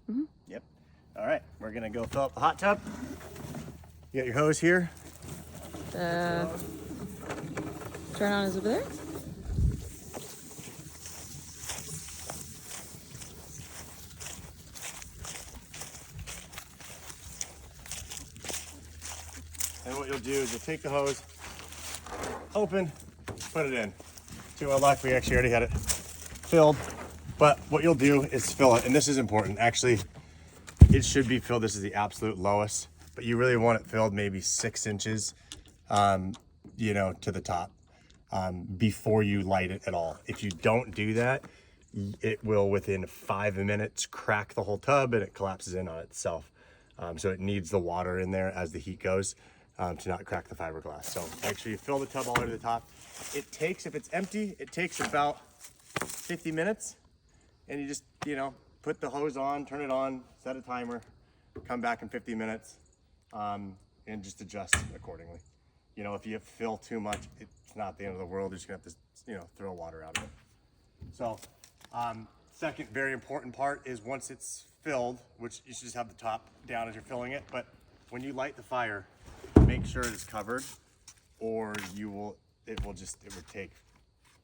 Yep. All right, we're gonna go fill up the hot tub. You got your hose here. The turn on is over there. And what you'll do is you'll take the hose, open, put it in. To our luck, we actually already had it filled. But what you'll do is fill it, and this is important. Actually, it should be filled. This is the absolute lowest, but you really want it filled maybe 6 inches, you know, to the top before you light it at all. If you don't do that, it will within 5 minutes crack the whole tub and it collapses in on itself. So it needs the water in there as the heat goes to not crack the fiberglass. So make sure you fill the tub all the way to the top. It takes, if it's empty, it takes about 50 minutes. And you just, you know, put the hose on, turn it on, set a timer, come back in 50 minutes, and just adjust accordingly. You know, if you fill too much, it's not the end of the world. You're just gonna have to, you know, throw water out of it. So, second very important part is once it's filled, which you should just have the top down as you're filling it, but when you light the fire, make sure it is covered, or it would take,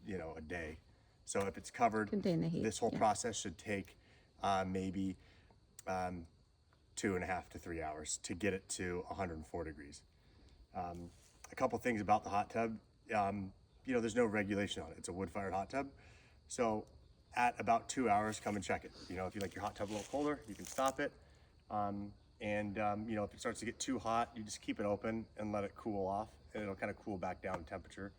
you know, a day. So if it's covered, Contain the heat, this whole process should take maybe 2.5 to 3 hours to get it to 104 degrees. A couple things about the hot tub, you know, there's no regulation on it. It's a wood-fired hot tub. So at about 2 hours, come and check it. You know, if you like your hot tub a little colder, you can stop it. You know, if it starts to get too hot, you just keep it open and let it cool off, and it'll kind of cool back down in temperature.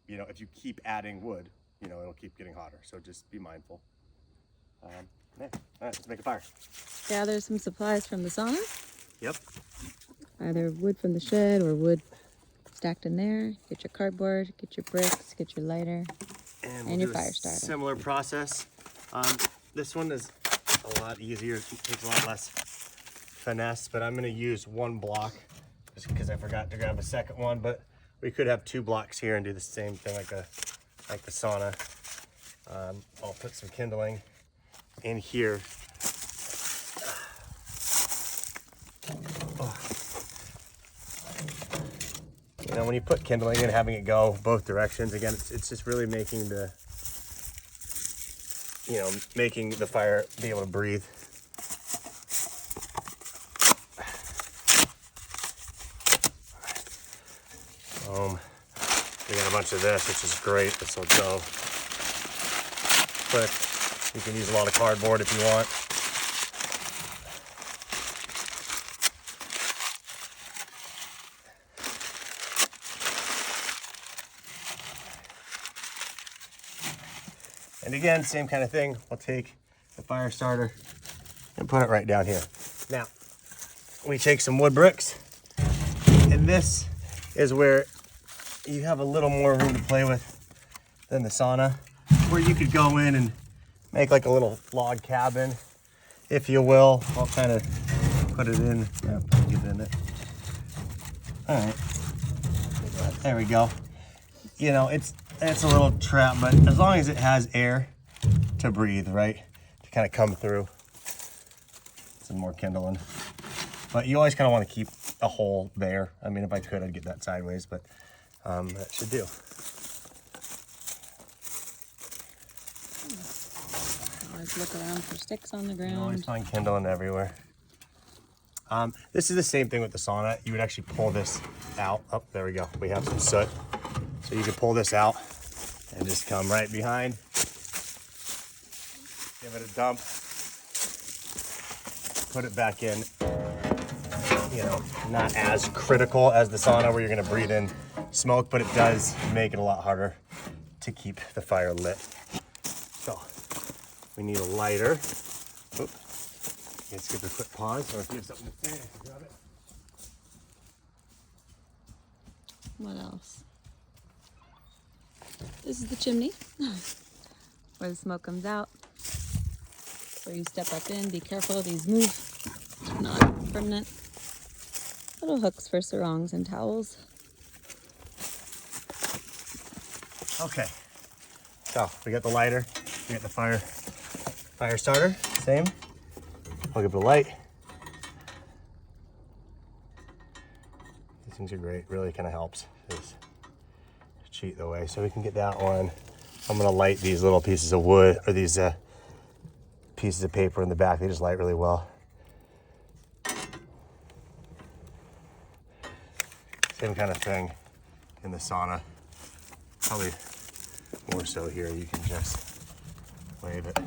You know, if you keep adding wood, you know, it'll keep getting hotter. So just be mindful. Yeah. All right, let's make a fire. Gather some supplies from the sauna. Yep. Either wood from the shed or wood stacked in there. Get your cardboard, get your bricks, get your lighter, and your fire starter. Similar process. This one is a lot easier. It takes a lot less finesse, but I'm going to use 1 block just because I forgot to grab a second one. But we could have 2 blocks here and do the same thing like the sauna. I'll put some kindling in here. You know, when you put kindling in, having it go both directions, again, it's just really making the, you know, making the fire be able to breathe. We got a bunch of this, which is great. This will go quick. You can use a lot of cardboard if you want. And again, same kind of thing. We'll take the fire starter and put it right down here. Now, we take some wood bricks, and this is where you have a little more room to play with than the sauna, where you could go in and make like a little log cabin, if you will. I'll kind of put it in, get in it. All right, there we go. You know, it's a little trap, but as long as it has air to breathe, right, to kind of come through. Some more kindling. But you always kind of want to keep a hole there. I mean, if I could, I'd get that sideways, but that should do. Always look around for sticks on the You always ground. find kindling everywhere. This is the same thing with the sauna. You would actually pull this out. Oh, there we go. We have some soot. So you can pull this out and just come right behind. Give it a dump. Put it back in. You know, not as critical as the sauna where you're gonna breathe in smoke, but it does make it a lot harder to keep the fire lit. So we need a lighter. Oop. Let's give it a quick pause, or if you have something to say, I can grab it. What else? This is the chimney where the smoke comes out. Where you step up in, be careful, these move, not permanent. Little hooks for sarongs and towels. Okay, so we got the lighter, we got the fire Fire starter, same. Hook up the light. These things are great, really kind of helps. Just cheat the way. So we can get that one. I'm gonna light these little pieces of wood, or these pieces of paper in the back. They just light really well. Same kind of thing in the sauna. Probably more so here. You can just wave it.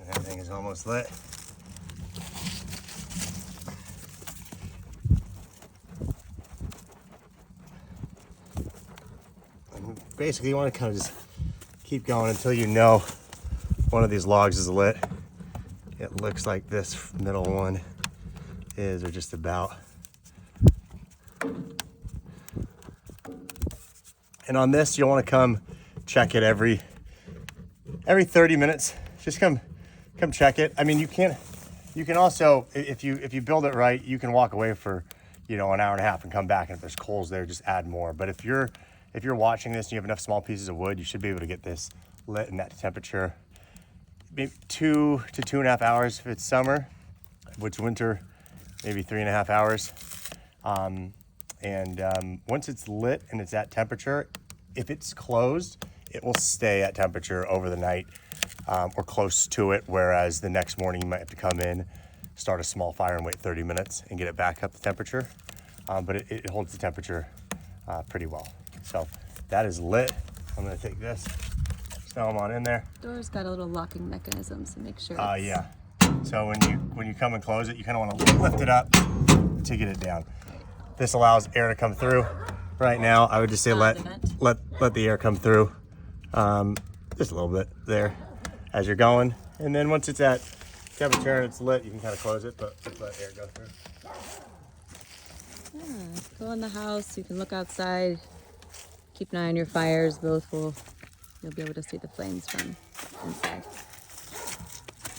That thing is almost lit. And basically, you want to kind of just keep going until you know one of these logs is lit. It looks like this middle one is, or just about. And on this, you'll want to come check it every 30 minutes. Just come check it. I mean, you can also, if you build it right, you can walk away for, an hour and a half and come back, and if there's coals there, just add more. But if you're watching this and you have enough small pieces of wood, you should be able to get this lit in that temperature. Maybe 2 to 2.5 hours if it's summer. If it's winter, maybe 3.5 hours. Once it's lit and it's at temperature, if it's closed, it will stay at temperature over the night. Or close to it, whereas the next morning you might have to come in, start a small fire and wait 30 minutes and get it back up to temperature. But it holds the temperature pretty well. So that is lit. I'm gonna take this, snow them on in there. Door's got a little locking mechanism, so make sure. Yeah. So when you come and close it, you kind of want to lift it up to get it down. This allows air to come through. Right now, I would just say let the air come through, just a little bit there as you're going. And then once it's at temperature and it's lit, you can kind of close it, but just let air go through. Yeah, go in the house, you can look outside, keep an eye on your fires, you'll be able to see the flames from inside.